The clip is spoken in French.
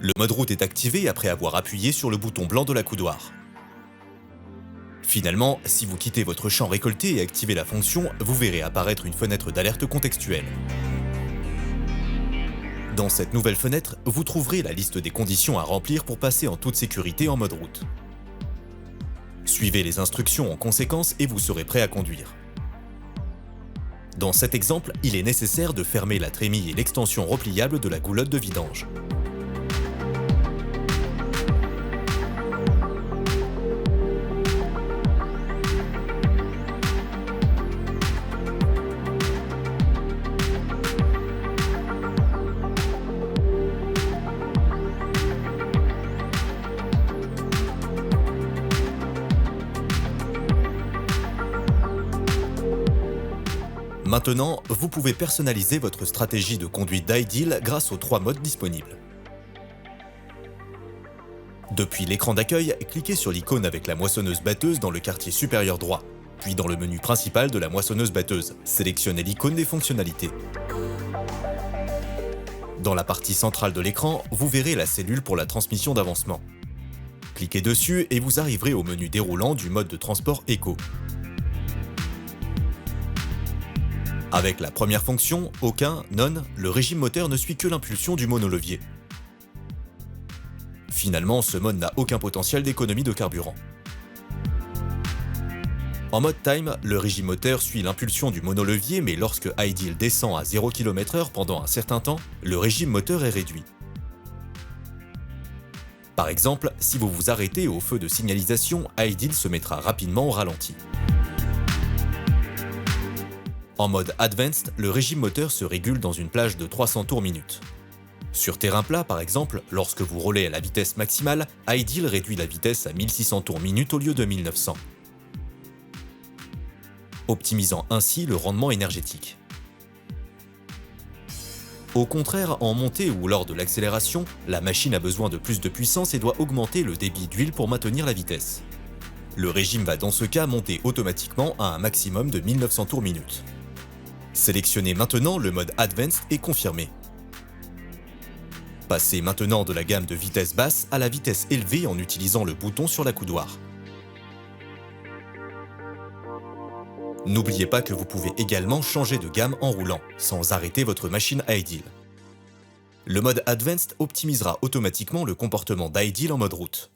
Le mode route est activé après avoir appuyé sur le bouton blanc de la coudoir. Finalement, si vous quittez votre champ récolté et activez la fonction, vous verrez apparaître une fenêtre d'alerte contextuelle. Dans cette nouvelle fenêtre, vous trouverez la liste des conditions à remplir pour passer en toute sécurité en mode route. Suivez les instructions en conséquence et vous serez prêt à conduire. Dans cet exemple, il est nécessaire de fermer la trémie et l'extension repliable de la goulotte de vidange. Maintenant, vous pouvez personnaliser votre stratégie de conduite d'Ideal grâce aux 3 modes disponibles. Depuis l'écran d'accueil, cliquez sur l'icône avec la moissonneuse-batteuse dans le quartier supérieur droit, puis dans le menu principal de la moissonneuse-batteuse, sélectionnez l'icône des fonctionnalités. Dans la partie centrale de l'écran, vous verrez la cellule pour la transmission d'avancement. Cliquez dessus et vous arriverez au menu déroulant du mode de transport Eco. Avec la première fonction, aucun, none, le régime moteur ne suit que l'impulsion du monolevier. Finalement, ce mode n'a aucun potentiel d'économie de carburant. En mode time, le régime moteur suit l'impulsion du monolevier, mais lorsque Ideal descend à 0 km/h pendant un certain temps, le régime moteur est réduit. Par exemple, si vous vous arrêtez au feu de signalisation, Ideal se mettra rapidement au ralenti. En mode Advanced, le régime moteur se régule dans une plage de 300 tours minute. Sur terrain plat, par exemple, lorsque vous roulez à la vitesse maximale, Ideal réduit la vitesse à 1600 tours minute au lieu de 1900, optimisant ainsi le rendement énergétique. Au contraire, en montée ou lors de l'accélération, la machine a besoin de plus de puissance et doit augmenter le débit d'huile pour maintenir la vitesse. Le régime va dans ce cas monter automatiquement à un maximum de 1900 tours minute. Sélectionnez maintenant le mode Advanced et confirmez. Passez maintenant de la gamme de vitesse basse à la vitesse élevée en utilisant le bouton sur la coudoir. N'oubliez pas que vous pouvez également changer de gamme en roulant, sans arrêter votre machine Ideal. Le mode Advanced optimisera automatiquement le comportement d'Ideal en mode route.